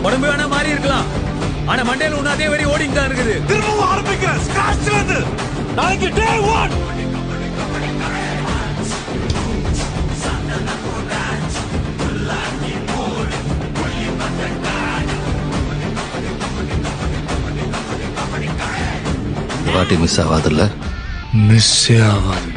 உடம்பு வேணா மாறி இருக்கலாம், ஆனா மண்டையில ஒண்ணு அதே வரி ஓடிட்டு தான் இருக்குது. திரும்பவும் ஆரம்பிக்கிறேன் ஸ்கிராச்ல இருந்து. நாளைக்கு டே 1. வாட்டி மிஸ் ஆகாதுல்ல? மிஸ் ஆகாது.